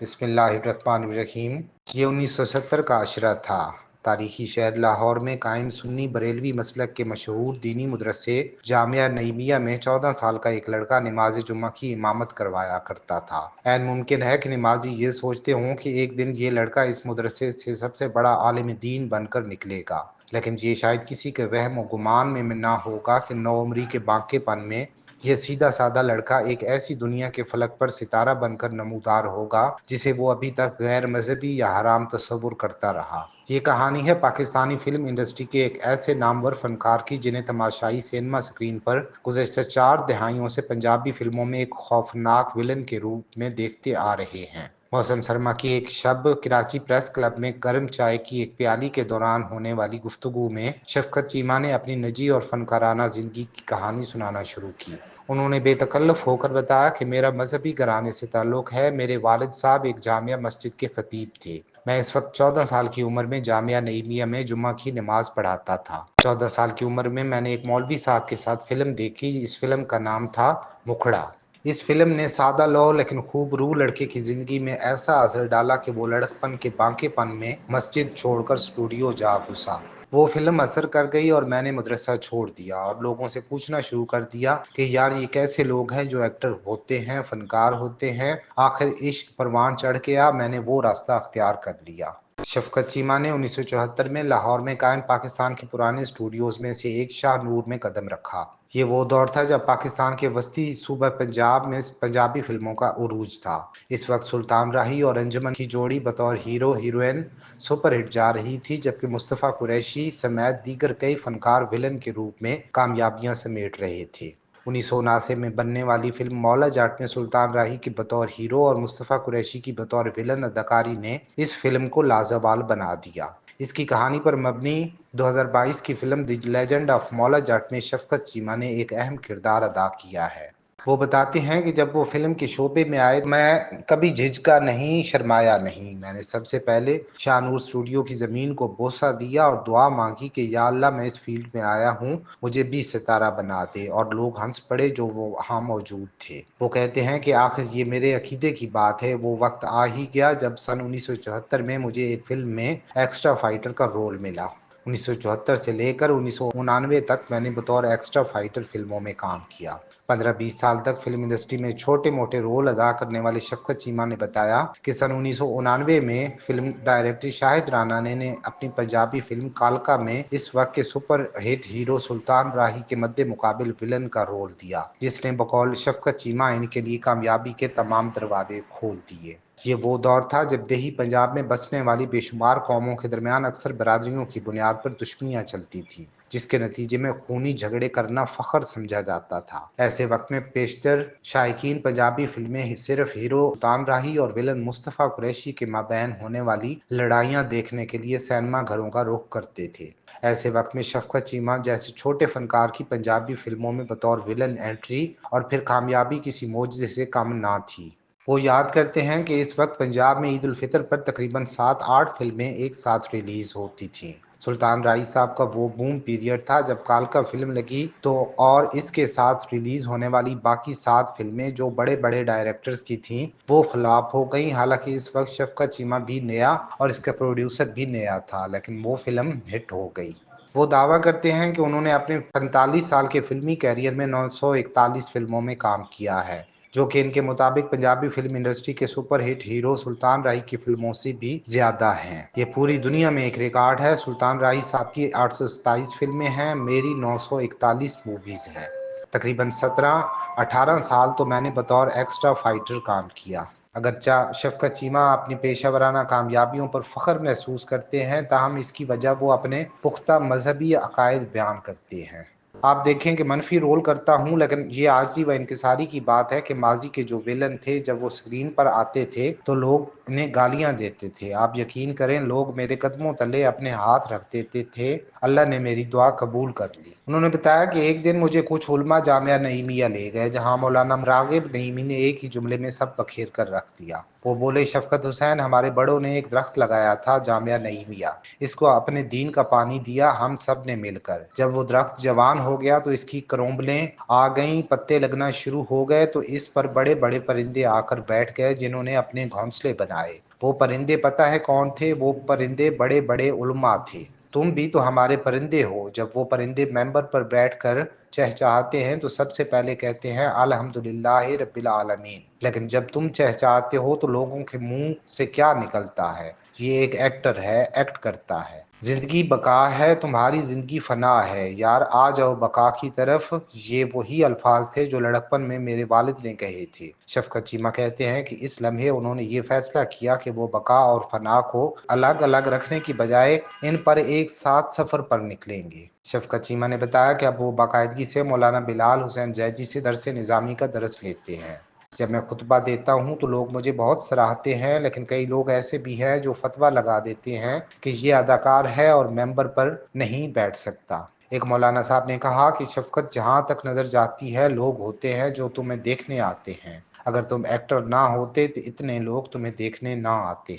بسم اللہ الرحمن الرحیم۔ یہ 1970 کا عشرہ تھا۔ تاریخی شہر لاہور میں قائم سنی بریلوی مسلک کے مشہور دینی مدرسے جامعہ نعیمیہ میں 14 سال کا ایک لڑکا نماز جمعہ کی امامت کروایا کرتا تھا۔ عین ممکن ہے کہ نمازی یہ سوچتے ہوں کہ ایک دن یہ لڑکا اس مدرسے سے سب سے بڑا عالم دین بن کر نکلے گا، لیکن یہ شاید کسی کے وہم و گمان میں نہ ہوگا کہ نوعمری کے بانکے پن میں یہ سیدھا سادہ لڑکا ایک ایسی دنیا کے فلک پر ستارہ بن کر نمودار ہوگا جسے وہ ابھی تک غیر مذہبی یا حرام تصور کرتا رہا۔ یہ کہانی ہے پاکستانی فلم انڈسٹری کے ایک ایسے نامور فنکار کی جنہیں تماشائی سینما سکرین پر گزشتہ 4 دہائیوں سے پنجابی فلموں میں ایک خوفناک ولن کے روپ میں دیکھتے آ رہے ہیں۔ موسم سرما کی ایک شب کراچی پریس کلب میں گرم چائے کی ایک پیالی کے دوران ہونے والی گفتگو میں شفقت چیمہ نے اپنی نجی اور فنکارانہ زندگی کی کہانی سنانا شروع کی۔ انہوں نے بے تکلف ہو کر بتایا کہ میرا مذہبی گھرانے سے تعلق ہے۔ میرے والد صاحب ایک جامعہ مسجد کے خطیب تھے۔ میں اس وقت 14 سال کی عمر میں جامعہ نعیمیہ میں جمعہ کی نماز پڑھاتا تھا۔ 14 سال کی عمر میں میں نے ایک مولوی صاحب کے ساتھ فلم دیکھی۔ اس فلم کا نام تھا مکھڑا۔ اس فلم نے سادہ لوح لیکن خوب روح لڑکے کی زندگی میں ایسا اثر ڈالا کہ وہ لڑکپن کے بانکے پن میں مسجد چھوڑ کر اسٹوڈیو جا گھسا۔ وہ فلم اثر کر گئی اور میں نے مدرسہ چھوڑ دیا اور لوگوں سے پوچھنا شروع کر دیا کہ یار یہ کیسے لوگ ہیں جو ایکٹر ہوتے ہیں، فنکار ہوتے ہیں۔ آخر عشق پروان چڑھ گیا، میں نے وہ راستہ اختیار کر لیا۔ شفقت چیمہ نے 1974 میں لاہور میں قائم پاکستان کے پرانے اسٹوڈیوز میں سے ایک شاہ نور میں قدم رکھا۔ یہ وہ دور تھا جب پاکستان کے وسطی صوبہ پنجاب میں پنجابی فلموں کا عروج تھا۔ اس وقت سلطان راہی اور انجمن کی جوڑی بطور ہیرو ہیروئن سپر ہٹ جا رہی تھی، جبکہ مصطفیٰ قریشی سمیت دیگر کئی فنکار ولن کے روپ میں کامیابیاں سمیٹ رہے تھے۔ 1979 میں بننے والی فلم مولا جٹ میں سلطان راہی کی بطور ہیرو اور مصطفیٰ قریشی کی بطور ولن اداکاری نے اس فلم کو لازوال بنا دیا۔ اس کی کہانی پر مبنی 2022 کی فلم دی لیجنڈ آف مولا جٹ میں شفقت چیمہ نے ایک اہم کردار ادا کیا ہے۔ وہ بتاتے ہیں کہ جب وہ فلم کے شعبے میں آئے میں کبھی جھجکا نہیں، شرمایا نہیں۔ میں نے سب سے پہلے شاہ نور اسٹوڈیو کی زمین کو بوسہ دیا اور دعا مانگی کہ یا اللہ میں اس فیلڈ میں آیا ہوں، مجھے بھی ستارہ بنا دے، اور لوگ ہنس پڑے جو وہاں موجود تھے۔ وہ کہتے ہیں کہ آخر یہ میرے عقیدے کی بات ہے۔ وہ وقت آ ہی گیا جب سن 1974 میں مجھے ایک فلم میں ایکسٹرا فائٹر کا رول ملا۔ 1974 سے لے کر 1999 تک میں نے بطور ایکسٹرا فائٹر فلموں میں کام کیا۔ 15-20 سال تک فلم انڈسٹری میں چھوٹے موٹے رول ادا کرنے والے شفقت چیمہ نے بتایا کہ سن 1999 میں فلم ڈائریکٹر شاہد رانا نے اپنی پنجابی فلم کالکا میں اس وقت کے سپر ہٹ ہیرو سلطان راہی کے مد مقابل ولن کا رول دیا، جس نے بقول شفقت چیمہ ان کے لیے کامیابی کے تمام دروازے کھول دیے۔ یہ وہ دور تھا جب دیہی پنجاب میں بسنے والی بے شمار قوموں کے درمیان اکثر برادریوں کی بنیاد پر دشمنیاں چلتی تھیں، جس کے نتیجے میں خونی جھگڑے کرنا فخر سمجھا جاتا تھا۔ ایسے وقت میں بیشتر شائقین پنجابی فلمیں صرف ہیرو سلطان راہی اور ولن مصطفیٰ قریشی کے مابین ہونے والی لڑائیاں دیکھنے کے لیے سینما گھروں کا رخ کرتے تھے۔ ایسے وقت میں شفقت چیمہ جیسے چھوٹے فنکار کی پنجابی فلموں میں بطور ولن انٹری اور پھر کامیابی کسی معجزے سے کم نہ تھی۔ وہ یاد کرتے ہیں کہ اس وقت پنجاب میں عید الفطر پر تقریباً 7-8 فلمیں ایک ساتھ ریلیز ہوتی تھیں۔ سلطان راہی صاحب کا وہ بوم پیریڈ تھا جب کالکا فلم لگی تو اور اس کے ساتھ ریلیز ہونے والی باقی 7 فلمیں جو بڑے بڑے ڈائریکٹرز کی تھیں وہ فلاپ ہو گئیں۔ حالانکہ اس وقت شفقت چیمہ بھی نیا اور اس کا پروڈیوسر بھی نیا تھا، لیکن وہ فلم ہٹ ہو گئی۔ وہ دعویٰ کرتے ہیں کہ انہوں نے اپنے 45 سال کے فلمی کیریئر میں 941 فلموں میں کام کیا ہے، جو کہ ان کے مطابق پنجابی فلم انڈسٹری کے سپر ہٹ ہیرو سلطان راہی کی فلموں سے بھی زیادہ ہیں۔ یہ پوری دنیا میں ایک ریکارڈ ہے۔ سلطان راہی صاحب کی 827 فلمیں ہیں، میری 941 موویز ہیں۔ تقریباً 17-18 سال تو میں نے بطور ایکسٹرا فائٹر کام کیا۔ اگرچہ شفقت چیمہ اپنی پیشہ ورانہ کامیابیوں پر فخر محسوس کرتے ہیں، تاہم اس کی وجہ وہ اپنے پختہ مذہبی عقائد بیان کرتے ہیں۔ آپ دیکھیں کہ منفی رول کرتا ہوں، لیکن یہ عاجزی و انکساری کی بات ہے کہ ماضی کے جو ویلن تھے جب وہ اسکرین پر آتے تھے تو لوگ انہیں گالیاں دیتے تھے۔ آپ یقین کریں لوگ میرے قدموں تلے اپنے ہاتھ رکھ دیتے تھے۔ اللہ نے میری دعا قبول کر لی۔ انہوں نے بتایا کہ ایک دن مجھے کچھ علماء جامعہ نعیمیہ لے گئے جہاں مولانا راغب نعیمی نے ایک ہی جملے میں سب بکھیر کر رکھ دیا۔ وہ بولے، شفقت حسین، ہمارے بڑوں نے ایک درخت لگایا تھا جامعہ نعیمیہ، اس کو اپنے دین کا پانی دیا ہم سب نے مل کر۔ جب وہ درخت جوان ہو گیا تو اس کی کرومبلیں آ گئیں، پتے لگنا شروع ہو گئے تو اس پر بڑے بڑے پرندے آ کر بیٹھ گئے جنہوں نے اپنے گھونسلے بنائے۔ وہ پرندے پتہ ہے کون تھے؟ وہ پرندے بڑے بڑے علماء تھے۔ تم بھی تو ہمارے پرندے ہو۔ جب وہ پرندے ممبر پر بیٹھ کر چہچہاتے ہیں تو سب سے پہلے کہتے ہیں الحمدللہ رب العالمین، لیکن جب تم چہچہاتے ہو تو لوگوں کے منہ سے کیا نکلتا ہے؟ یہ ایک ایکٹر ہے، ایکٹ کرتا ہے۔ زندگی بقا ہے، تمہاری زندگی فنا ہے، یار آ جاؤ بقا کی طرف۔ یہ وہی الفاظ تھے جو لڑکپن میں میرے والد نے کہے تھے۔ شفقت چیمہ کہتے ہیں کہ اس لمحے انہوں نے یہ فیصلہ کیا کہ وہ بقا اور فنا کو الگ الگ رکھنے کی بجائے ان پر ایک ساتھ سفر پر نکلیں گے۔ شفقت چیمہ نے بتایا کہ اب وہ باقاعدگی سے مولانا بلال حسین جیجی سے درس نظامی کا درس لیتے ہیں۔ جب میں خطبہ دیتا ہوں تو لوگ مجھے بہت سراہتے ہیں، لیکن کئی لوگ ایسے بھی ہیں جو فتویٰ لگا دیتے ہیں کہ یہ اداکار ہے اور ممبر پر نہیں بیٹھ سکتا۔ ایک مولانا صاحب نے کہا کہ شفقت، جہاں تک نظر جاتی ہے لوگ ہوتے ہیں جو تمہیں دیکھنے آتے ہیں، اگر تم ایکٹر نہ ہوتے تو اتنے لوگ تمہیں دیکھنے نہ آتے۔